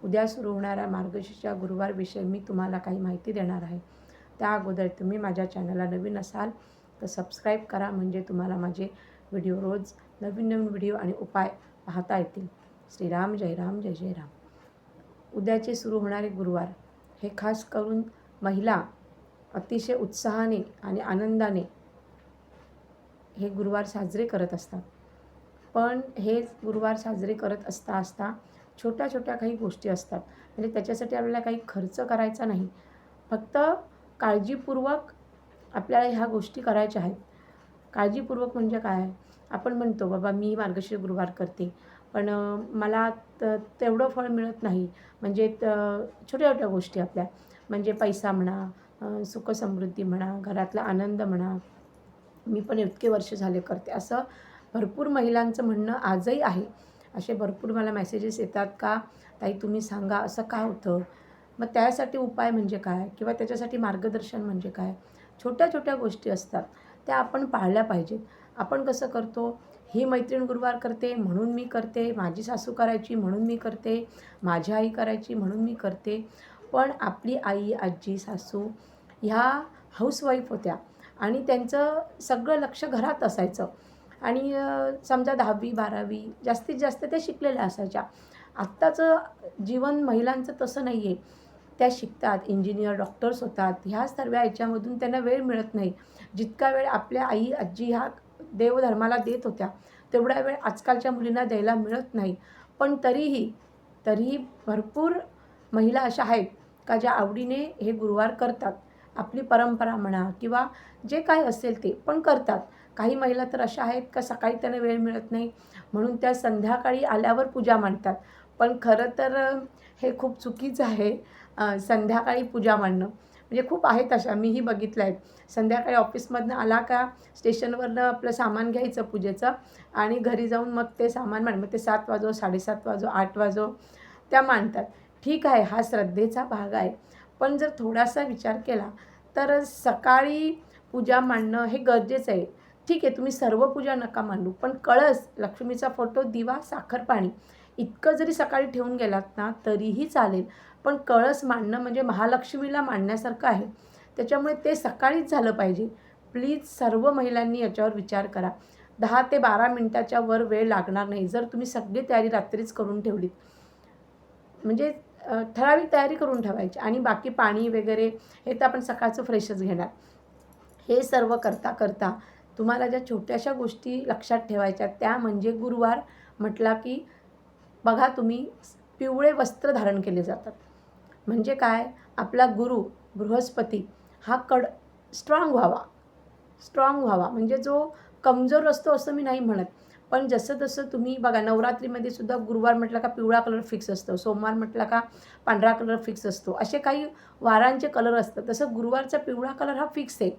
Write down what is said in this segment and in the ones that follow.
उद्या सुरू होणाऱ्या मार्गशीर्ष गुरुवारविषयी मी तुम्हाला काही माहिती देणार आहे. त्या अगोदर तुम्ही माझ्या चॅनलला नवीन असाल तर सबस्क्राईब करा, म्हणजे तुम्हाला माझे व्हिडिओ रोज नवीन नवीन व्हिडिओ आणि उपाय पाहता येतील. श्रीराम जय राम जय जय राम. उद्याचे सुरू होणारे गुरुवार हे खास करून महिला अतिशय उत्साहाने आणि आनंदाने हे गुरुवार साजरे करत असतात. पण हे गुरुवार साजरे करत असता छोट्या छोट्या काही गोष्टी असतात. म्हणजे त्याच्यासाठी आपल्याला काही खर्च करायचा नाही. फक्त काळजीपूर्वक आपल्याला ह्या गोष्टी करायच्या आहेत. काळजीपूर्वक म्हणजे काय? आपण म्हणतो बाबा मी मार्गशीर्ष गुरुवार करते, पण मला तेवढं फळ मिळत नाही. म्हणजे छोट्या छोट्या गोष्टी आपल्या, म्हणजे पैसा म्हणा, सुखसमृद्धी म्हणा, घरातला आनंद म्हणा, मी पण इतके वर्ष झाले करते, असं भरपूर महिलांचं म्हणणं आजही आहे. असे भरपूर मला मेसेजेस येतात का ताई तुम्ही सांगा असं का होतं. मग त्यासाठी उपाय म्हणजे काय, किंवा त्याच्यासाठी मार्गदर्शन म्हणजे काय? छोट्या छोट्या गोष्टी असतात त्या आपण पाळल्या पाहिजेत. आपण कसं करतो, ही मैत्रीण गुरुवार करते म्हणून मी करते, माझी सासू करायची म्हणून मी करते, माझी आई करायची म्हणून मी करते. पण आपली आई, आजी, सासू ह्या हाऊसवाईफ होत्या आणि त्यांचं सगळं लक्ष घरात असायचं. आणि समजा 10वी 12वी जास्तीत जास्त त्या शिकलेल्या असायच्या. आत्ताचं जीवन महिलांचं तसं नाही आहे. त्या शिकतात, इंजिनियर, डॉक्टर्स होतात. ह्या सर्व ह्याच्यामधून त्यांना वेळ मिळत नाही. जितका वेळ आपल्या आई, आजी ह्या देवधर्माला देत होत्या, तेवढा वेळ आजकालच्या मुलींना द्यायला मिळत नाही. पण तरीही भरपूर महिला अशा आहेत का ज्या आवडीने हे गुरुवार करतात. आपली परंपरा म्हणा किंवा जे काय असेल ते पण करतात. काही महिला तर अशा आहेत का सकाळी त्यांना वेळ मिळत नाही म्हणून त्या संध्याकाळी आल्यावर पूजा मांडतात. पण खरं तर हे खूप चुकीचं आहे. संध्याकाळी पूजा मांडणं म्हणजे खूप आहेत अशा, मीही बघितल्या आहेत. संध्याकाळी ऑफिसमधनं आला का स्टेशनवरनं आपलं सामान घ्यायचं पूजेचं आणि घरी जाऊन मग ते सामान मग ते 7 वाजो, 7:30 वाजो, 8 वाजो त्या मांडतात. ठीक आहे, हा श्रद्धेचा भाग आहे. पण जर थोडासा विचार केला तर सकाळी पूजा मांडणं हे गरजेचं आहे. ठीक आहे, तुम्ही सर्व पूजा नका मांडू, पण कळस, लक्ष्मीचा फोटो, दिवा, साखर, पाणी इतकं जरी सकाळी ठेवून गेलात ना तरीही चालेल. पण कळस मांडणं म्हणजे महालक्ष्मीला मांडण्यासारखं आहे. त्याच्यामुळे ते सकाळीच झालं पाहिजे. प्लीज सर्व महिलांनी याच्यावर विचार करा. 10 ते 12 मिनिटाच्या वर वेळ लागणार नाही जर तुम्ही सगळी तयारी रात्रीच करून ठेवलीत. म्हणजे ठराविक तयारी करून ठेवायची आणि बाकी पाणी वगैरे हे तर आपण सकाळचं फ्रेशच घेणार. हे सर्व करता करता तुम्हाला ज्या छोट्याशा गोष्टी लक्षात ठेवायच्या त्या म्हणजे गुरुवार म्हटला की बघा तुम्ही पिवळे वस्त्र धारण केले जातात. म्हणजे काय, आपला गुरु बृहस्पती हा स्ट्रॉंग व्हावा. म्हणजे जो कमजोर असतो असं मी नाही म्हणत. पण जसं तुम्ही बघा नवरात्रीमध्ये सुद्धा गुरुवार म्हटलं का पिवळा कलर फिक्स असतो, सोमवार म्हटला का पांढरा कलर फिक्स असतो. असे काही वारांचे कलर असतात. तसं गुरुवारचा पिवळा कलर हा फिक्स आहे.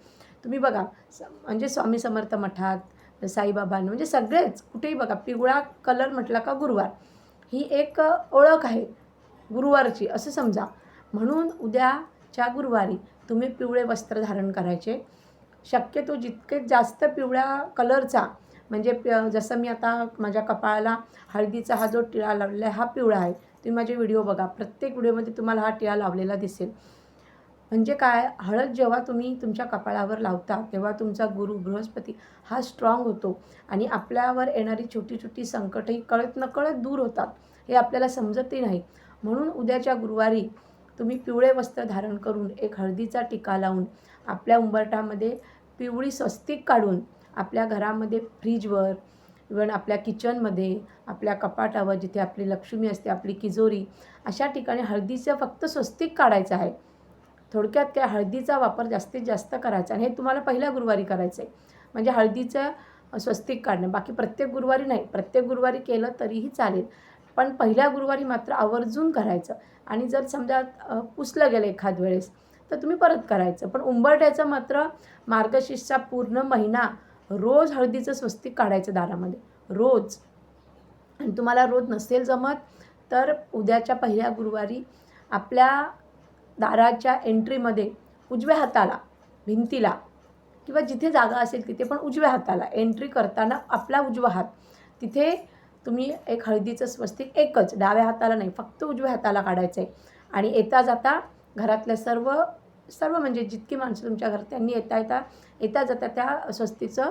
तुम्ही बघा म्हणजे स्वामी समर्थ मठात, साईबाबांनी म्हणजे सगळेच कुठेही बघा पिवळा कलर म्हटला का गुरुवार. ही एक ओळख आहे गुरुवारची असं समजा. म्हणून उद्याच्या गुरुवारी तुम्ही पिवळे वस्त्र धारण करायचे. शक्यतो जितके जास्त पिवळ्या कलरचा म्हणजे जसं मी आता माझ्या कपाळाला हळदीचा हा जो टिळा लावलेला आहे हा पिवळा आहे. तुम्ही माझे व्हिडिओ बघा, प्रत्येक व्हिडिओमध्ये तुम्हाला हा टिळा लावलेला दिसेल. म्हणजे काय, हळद जेव्हा तुम्ही तुमच्या कपाळावर लावता तेव्हा तुमचा गुरु बृहस्पती हा स्ट्रॉंग होतो आणि आपल्यावर येणारी छोटी छोटी संकटही कळत नकळत दूर होतात. हे आपल्याला समजतही नाही. म्हणून उद्याच्या गुरुवारी तुम्ही पिवळे वस्त्र धारण करून एक हळदीचा टिका लावून आपल्या उंबरठ्यामध्ये पिवळी स्वस्तिक काढून आपल्या घरामध्ये फ्रीजवर, इव्हन आपल्या किचनमध्ये, आपल्या कपाटावर जिथे आपली लक्ष्मी असते, आपली तिजोरी, अशा ठिकाणी हळदीचं फक्त स्वस्तिक काढायचं आहे. थोडक्यात काय, हळदीचा वापर जास्तीत जास्त करायचा आणि हे तुम्हाला पहिल्या गुरुवारी करायचं आहे. म्हणजे हळदीचं स्वस्तिक काढणं. बाकी प्रत्येक गुरुवारी नाही, प्रत्येक गुरुवारी केलं तरीही चालेल. पण पहिल्या गुरुवारी मात्र आवर्जून करायचं. आणि जर समजा पुसलं गेलं एखाद वेळेस तर तुम्ही परत करायचं. पण उंबरठ्याचं मात्र मार्गशीर्षचा पूर्ण महिना रोज हळदीचं स्वस्तिक काढायचं दारामध्ये, रोज. आणि तुम्हाला रोज नसेल जमत तर उद्याच्या पहिल्या गुरुवारी आपल्या दाराच्या एंट्रीमध्ये उजव्या हाताला, भिंतीला किंवा जिथे जागा असेल तिथे पण उजव्या हाताला एंट्री करताना आपला उजवा हात तिथे तुम्ही एक हळदीचं स्वस्तिक एकच, डाव्या हाताला नाही, फक्त उजव्या हाताला काढायचं आहे आणि येता जाता घरातल्या सर्व सर्व म्हणजे जितकी माणसं तुमच्या घरात त्यांनी येता जाता त्या स्वस्तीचं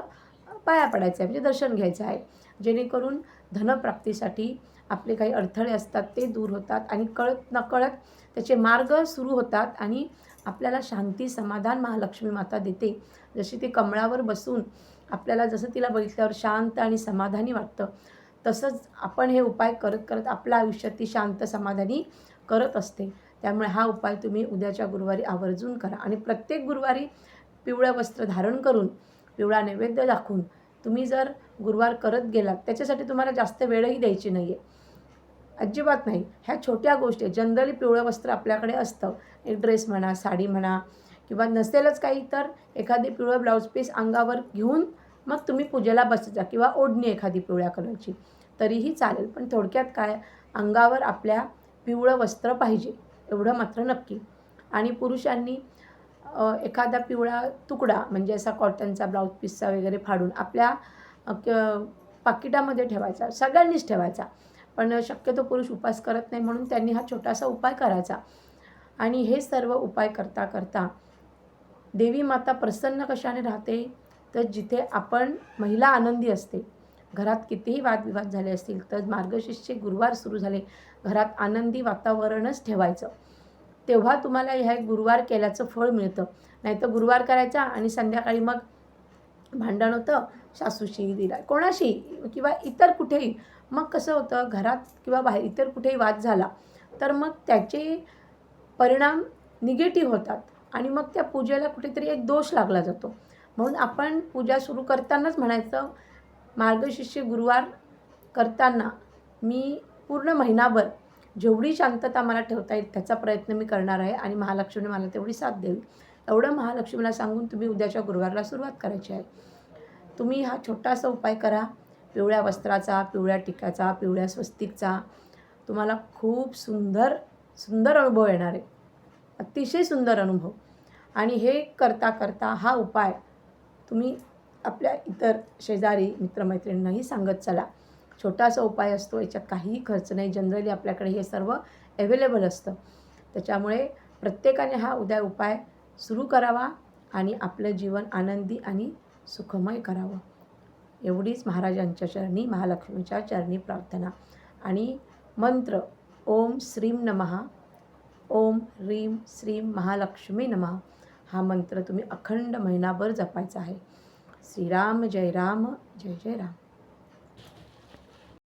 पाया पडायचं आहे, म्हणजे दर्शन घ्यायचं आहे. जेणेकरून धनप्राप्तीसाठी आपले काही अडथळे असतात ते दूर होतात आणि कळत नकळत त्याचे मार्ग सुरू होतात आणि आपल्याला शांती समाधान महालक्ष्मी माता देते. जशी ती कमळावर बसून आपल्याला जसं तिला बघितल्यावर शांत आणि समाधानी वाटतं, तसंच आपण हे उपाय करत करत आपलं आयुष्य ती शांत समाधानी करत असते. त्यामुळे हा उपाय तुम्ही उद्याच्या गुरुवारी आवर्जून करा आणि प्रत्येक गुरुवारी पिवळं वस्त्र धारण करून, पिवळा नैवेद्य दाखवून तुम्ही जर गुरुवार करत गेलात, त्याच्यासाठी तुम्हाला जास्त वेळही द्यायची नाही आहे. अजिबात नाही. ह्या छोट्या गोष्टी आहेत. जनरली पिवळं वस्त्र आपल्याकडे असतं. एक ड्रेस म्हणा, साडी म्हणा किंवा नसेलच काही तर एखादी पिवळं ब्लाऊज पीस अंगावर घेऊन मग तुम्ही पूजेला बसायचा किंवा ओढणी एखादी पिवळ्या कलरची तरीही चालेल. पण थोडक्यात काय, अंगावर आपल्या पिवळं वस्त्र पाहिजे, एवढं मात्र नक्की. आणि पुरुषांनी एखादा पिवळा तुकडा म्हणजे असा कॉटनचा ब्लाऊज पीसचा वगैरे फाडून आपल्या पाकिटामध्ये ठेवायचा, सगळ्यांनीच ठेवायचा. पण शक्यतो पुरुष उपास करत नाही म्हणून त्यांनी हा छोटासा उपाय करायचा. आणि हे सर्व उपाय करता करता देवी माता प्रसन्न कशाने राहते, तर जिथे आपण महिला आनंदी असते, घरात कितीही वादविवाद झाले असतील तर मार्गशीर्षचे गुरुवार सुरू झाले, घरात आनंदी वातावरणच ठेवायचं. तेव्हा तुम्हाला ह्या गुरुवार केल्याचं फळ मिळतं. नाहीतर गुरुवार करायचा आणि संध्याकाळी मग भांडण होतं सासूशी, दिरा कोणाशी किंवा इतर कुठेही. मग कसं होतं, घरात किंवा बाहेर इतर कुठेही वाद झाला तर मग त्याचे परिणाम निगेटिव्ह होतात आणि मग त्या पूजेला कुठेतरी एक दोष लागला जातो. म्हणून आपण पूजा सुरू करतानाच म्हणायचं, मार्गशीर्ष गुरुवार करताना मी पूर्ण महिनाभर जेवढी शांतता मला ठेवता येईल त्याचा प्रयत्न मी करणार आहे आणि महालक्ष्मी मला तेवढी साथ देईल. एवढं महालक्ष्मीला सांगून तुम्ही उद्याच्या गुरुवारला सुरुवात करायची आहे. तुम्ही हा छोटासा उपाय करा, पिवळ्या वस्त्राचा, पिवळ्या टिक्याचा, पिवळ्या स्वस्तिकचा. तुम्हाला खूप सुंदर सुंदर अनुभव येणार आहे, अतिशय सुंदर अनुभव. आणि हे करता करता हा उपाय तुम्ही आपल्या इतर शेजारी मित्रमैत्रिणींनाही सांगत चला. छोटासा उपाय असतो, याच्यात काहीही खर्च नाही. जनरली आपल्याकडे हे सर्व अवेलेबल असतं. त्याच्यामुळे प्रत्येकाने हा उद्या उपाय सुरू करावा आणि आपलं जीवन आनंदी आणि सुखमय करावं. एवढीच महाराजांच्या चरणी, महालक्ष्मीच्या चरणी प्रार्थना. आणि मंत्र ओम श्रीं नमः, ओम ह्रीं श्रीं महालक्ष्मी नमः हा मंत्र तुम्ही अखंड महिनाभर जपायचा आहे. श्रीराम जय राम, जय जय राम.